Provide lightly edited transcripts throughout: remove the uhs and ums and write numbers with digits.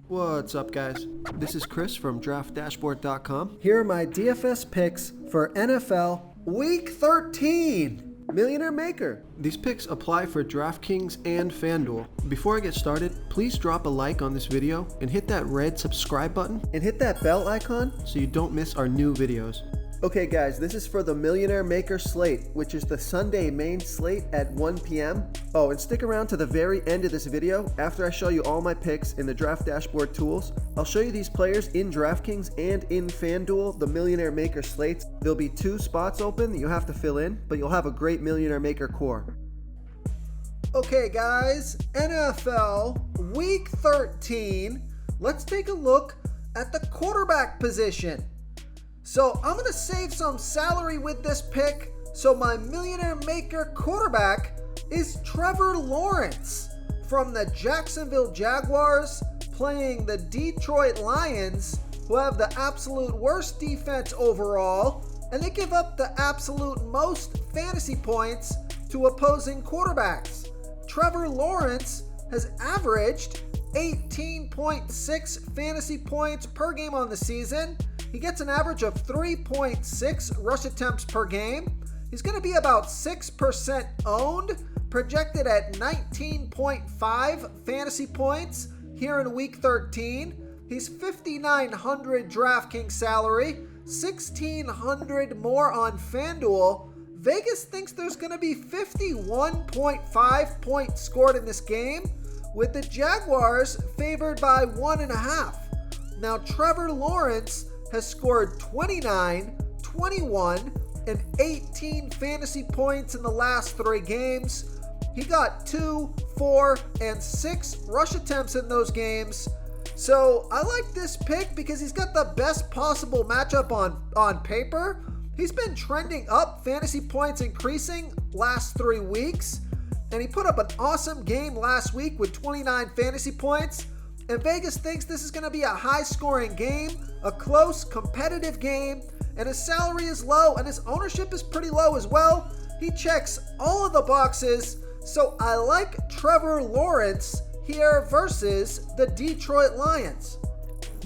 What's up, guys? This is Chris from DraftDashboard.com. Here are my DFS picks for NFL Week 13. Millionaire Maker. These picks apply for DraftKings and FanDuel. Before I get started, please drop a like on this video and hit that red subscribe button And hit that bell icon so you don't miss our new videos. Okay guys, this is for the Millionaire Maker slate, which is the Sunday main slate at 1 p.m. Oh, and stick around to the very end of this video. After I show you all my picks in the Draft Dashboard tools, I'll show you these players in DraftKings and in FanDuel, the Millionaire Maker slates. There'll be 2 spots open that you have to fill in, but you'll have a great Millionaire Maker core. Okay guys, NFL Week 13. Let's take a look at the quarterback position. So I'm going to save some salary with this pick. So my Millionaire Maker quarterback is Trevor Lawrence from the Jacksonville Jaguars, playing the Detroit Lions, who have the absolute worst defense overall, and they give up the absolute most fantasy points to opposing quarterbacks. Trevor Lawrence has averaged 18.6 fantasy points per game on the season. He gets an average of 3.6 rush attempts per game. He's going to be about 6% owned, projected at 19.5 fantasy points here in Week 13. He's $5,900 DraftKings salary, $1,600 more on FanDuel. Vegas thinks there's going to be 51.5 points scored in this game, with the Jaguars favored by 1.5. Now, Trevor Lawrence has scored 29, 21, and 18 fantasy points in the last 3 games. He got 2, 4, and 6 rush attempts in those games. So I like this pick because he's got the best possible matchup on paper. He's been trending up, fantasy points increasing last 3 weeks. And he put up an awesome game last week with 29 fantasy points. And Vegas thinks this is going to be a high-scoring game, a close, competitive game, and his salary is low, and his ownership is pretty low as well. He checks all of the boxes, so I like Trevor Lawrence here versus the Detroit Lions.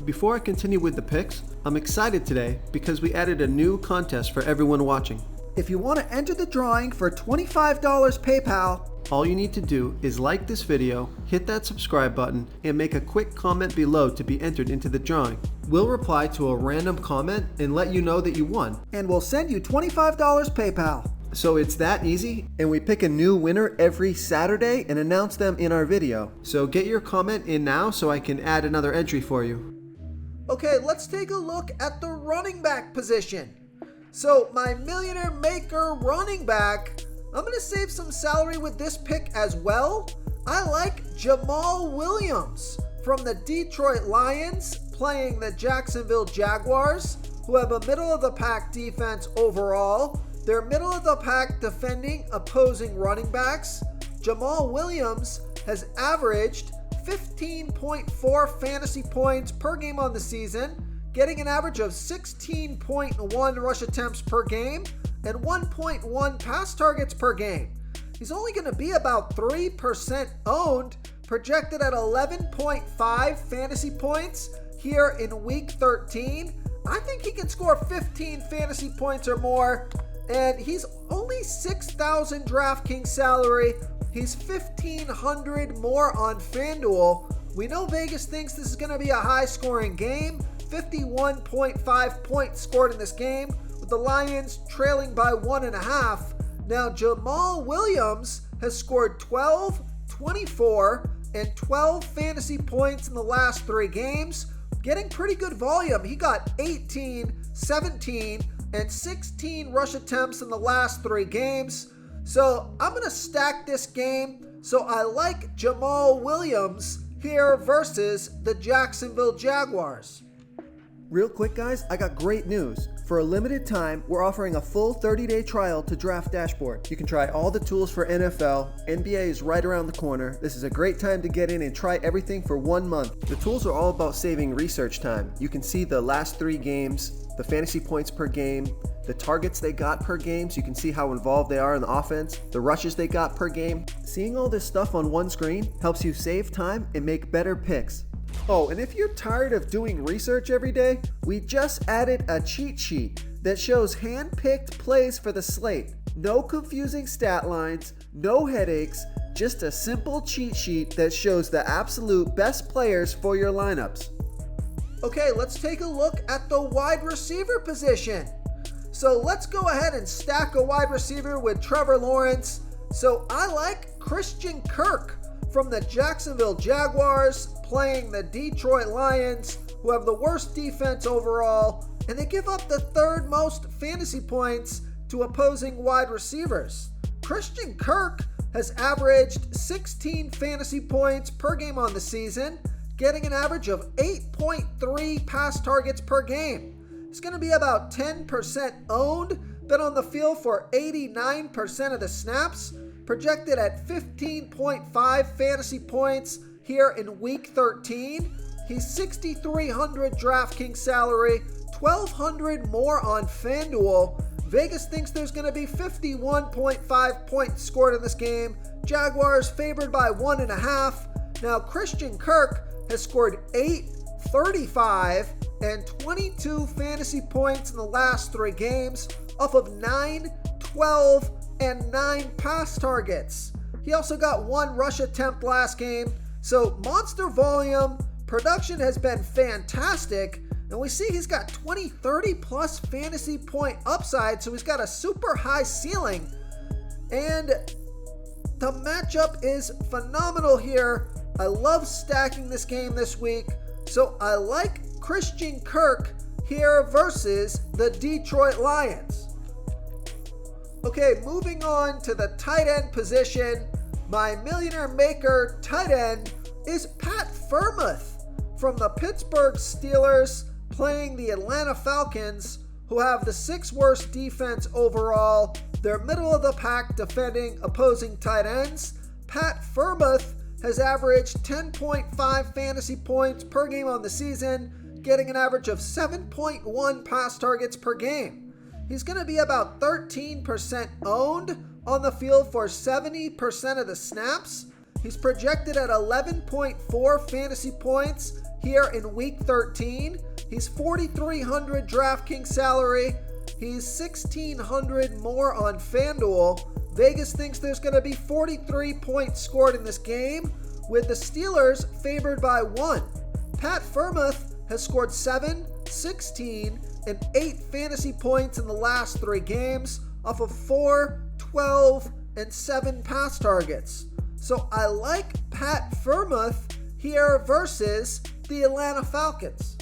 Before I continue with the picks, I'm excited today because we added a new contest for everyone watching. If you want to enter the drawing for $25 PayPal, all you need to do is like this video, hit that subscribe button, and make a quick comment below to be entered into the drawing. We'll reply to a random comment and let you know that you won. And we'll send you $25 PayPal. So it's that easy, and we pick a new winner every Saturday and announce them in our video. So get your comment in now so I can add another entry for you. Okay, let's take a look at the running back position. So my Millionaire Maker running back, I'm going to save some salary with this pick as well. I like Jamal Williams from the Detroit Lions, playing the Jacksonville Jaguars, who have a middle-of-the-pack defense overall. They're middle-of-the-pack defending opposing running backs. Jamal Williams has averaged 15.4 fantasy points per game on the season, getting an average of 16.1 rush attempts per game and 1.1 pass targets per game. He's only going to be about 3% owned, projected at 11.5 fantasy points here in Week 13. I think he can score 15 fantasy points or more, and he's only $6,000 DraftKings salary. He's $1,500 more on FanDuel. We know Vegas thinks this is going to be a high-scoring game. 51.5 points scored in this game, with the Lions trailing by 1.5. Now, Jamal Williams has scored 12, 24, and 12 fantasy points in the last 3 games, getting pretty good volume. He got 18, 17, and 16 rush attempts in the last 3 games. So I'm going to stack this game. So I like Jamal Williams here versus the Jacksonville Jaguars. Real quick, guys, I got great news. For a limited time, we're offering a full 30-day trial to Draft Dashboard. You can try all the tools for NFL. NBA is right around the corner. This is a great time to get in and try everything for 1 month. The tools are all about saving research time. You can see the last 3 games, the fantasy points per game, the targets they got per game, so you can see how involved they are in the offense, the rushes they got per game. Seeing all this stuff on one screen helps you save time and make better picks. Oh, and if you're tired of doing research every day, we just added a cheat sheet that shows hand-picked plays for the slate. No confusing stat lines, no headaches, just a simple cheat sheet that shows the absolute best players for your lineups. Okay, let's take a look at the wide receiver position. So let's go ahead and stack a wide receiver with Trevor Lawrence. So I like Christian Kirk from the Jacksonville Jaguars playing the Detroit Lions, who have the worst defense overall, and they give up the third most fantasy points to opposing wide receivers. Christian Kirk has averaged 16 fantasy points per game on the season, getting an average of 8.3 pass targets per game. It's going to be about 10% owned, been on the field for 89% of the snaps, projected at 15.5 fantasy points here in week 13. He's 6,300 DraftKings salary, 1,200 more on FanDuel. Vegas thinks there's going to be 51.5 points scored in this game. Jaguars favored by 1.5. Now, Christian Kirk has scored 8, 35, and 22 fantasy points in the last 3 games off of 9, 12, and 9 pass targets. He also got 1 rush attempt last game. So monster volume, production has been fantastic. And we see he's got 20, 30 plus fantasy point upside. So he's got a super high ceiling. And the matchup is phenomenal here. I love stacking this game this week. So I like Christian Kirk here versus the Detroit Lions. Okay, moving on to the tight end position. My millionaire maker tight end is Pat Freiermuth from the Pittsburgh Steelers playing the Atlanta Falcons, who have the 6th worst defense overall. They're middle of the pack defending opposing tight ends. Pat Freiermuth has averaged 10.5 fantasy points per game on the season, getting an average of 7.1 pass targets per game. He's going to be about 13% owned, on the field for 70% of the snaps. He's projected at 11.4 fantasy points here in week 13. He's 4,300 DraftKings salary. He's 1,600 more on FanDuel. Vegas thinks there's going to be 43 points scored in this game, with the Steelers favored by 1. Pat Freiermuth has scored 7, 16, and 8 fantasy points in the last 3 games off of 4, 12, and 7 pass targets. So I like Pat Freiermuth here versus the Atlanta Falcons.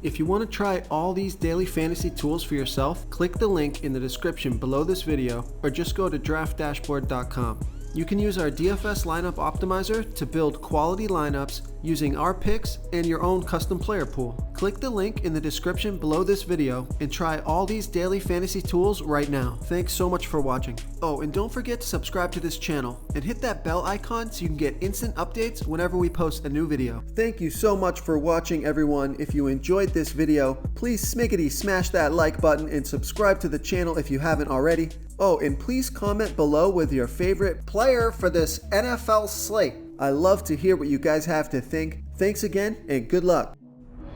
If you want to try all these daily fantasy tools for yourself, click the link in the description below this video or just go to draftdashboard.com. You can use our DFS lineup optimizer to build quality lineups using our picks and your own custom player pool. Click the link in the description below this video and try all these daily fantasy tools right now. Thanks so much for watching. Oh, and don't forget to subscribe to this channel and hit that bell icon so you can get instant updates whenever we post a new video. Thank you so much for watching, everyone. If you enjoyed this video, please smiggity smash that like button and subscribe to the channel if you haven't already. Oh, and please comment below with your favorite player for this NFL slate. I love to hear what you guys have to think. Thanks again and good luck.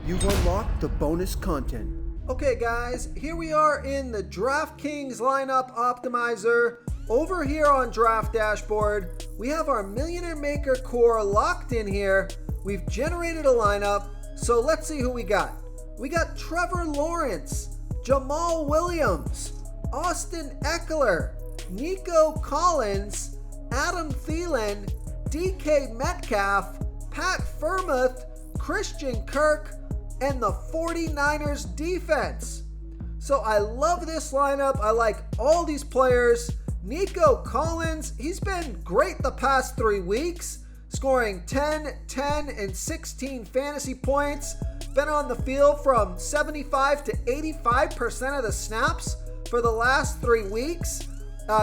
You've unlocked the bonus content. Okay guys, here we are in the DraftKings lineup optimizer. Over here on Draft Dashboard, we have our Millionaire Maker core locked in here. We've generated a lineup, so let's see who we got. We got Trevor Lawrence, Jamal Williams, Austin Eckler, Nico Collins, Adam Thielen, DK Metcalf, Pat Freiermuth, Christian Kirk, and the 49ers defense. So I love this lineup. I like all these players. Nico Collins, he's been great the past 3 weeks, scoring 10, 10, and 16 fantasy points. Been on the field from 75 to 85% of the snaps for the last 3 weeks.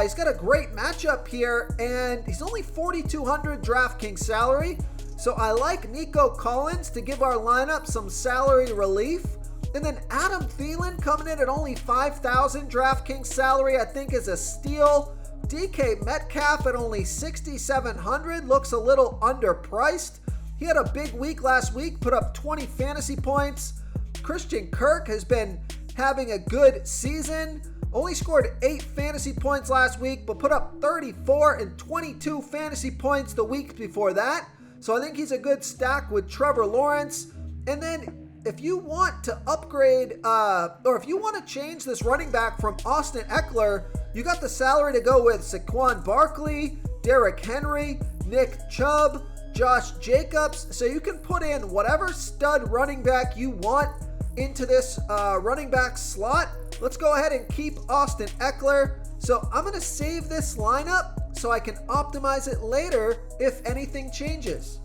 He's got a great matchup here, and he's only 4,200 DraftKings salary. So I like Nico Collins to give our lineup some salary relief. And then Adam Thielen coming in at only 5,000 DraftKings salary, I think is a steal. DK Metcalf at only 6,700 looks a little underpriced. He had a big week last week, put up 20 fantasy points. Christian Kirk has been having a good season. Only scored 8 fantasy points last week, but put up 34 and 22 fantasy points the week before that. So I think he's a good stack with Trevor Lawrence. And then if you want to upgrade, or if you want to change this running back from Austin Eckler, you got the salary to go with Saquon Barkley, Derrick Henry, Nick Chubb, Josh Jacobs. So you can put in whatever stud running back you want into this running back slot. Let's go ahead and keep Austin Eckler. So I'm going to save this lineup so I can optimize it later if anything changes.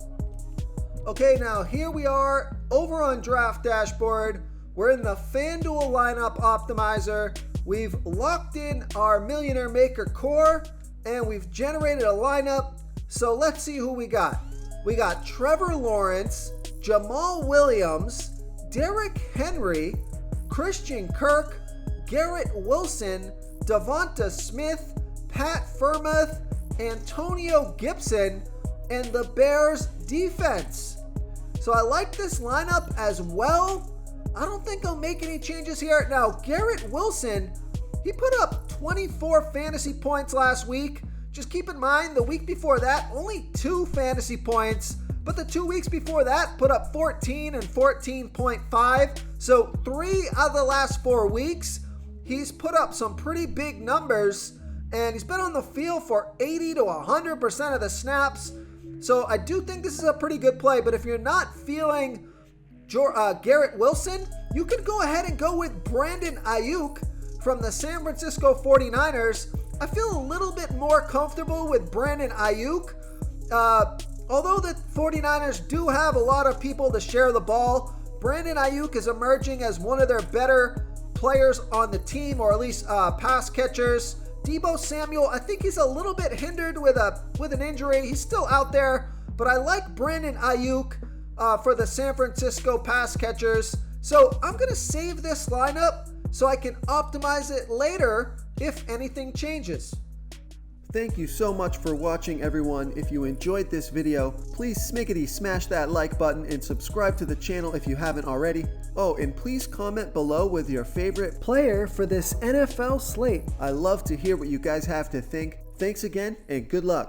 Okay, now here we are over on Draft Dashboard. We're in the FanDuel lineup optimizer. We've locked in our Millionaire Maker core and we've generated a lineup. So let's see who we got. We got Trevor Lawrence, Jamal Williams, Derrick Henry, Christian Kirk, Garrett Wilson, Devonta Smith, Pat Freiermuth, Antonio Gibson, and the Bears defense. So I like this lineup as well. I don't think I'll make any changes here. Now, Garrett Wilson, he put up 24 fantasy points last week. Just keep in mind, the week before that, only 2 fantasy points. But the 2 weeks before that put up 14 and 14.5. So 3 out of the last 4 weeks, he's put up some pretty big numbers. And he's been on the field for 80 to 100% of the snaps. So I do think this is a pretty good play. But if you're not feeling Garrett Wilson, you can go ahead and go with Brandon Ayuk from the San Francisco 49ers. I feel a little bit more comfortable with Brandon Ayuk. Although the 49ers do have a lot of people to share the ball, Brandon Ayuk is emerging as one of their better players on the team, or at least pass catchers. Deebo Samuel, I think he's a little bit hindered with an injury. He's still out there, but I like Brandon Ayuk for the San Francisco pass catchers. So I'm going to save this lineup so I can optimize it later if anything changes. Thank you so much for watching, everyone. If you enjoyed this video, please smiggity smash that like button and subscribe to the channel if you haven't already. Oh, and please comment below with your favorite player for this NFL slate. I love to hear what you guys have to think. Thanks again and good luck.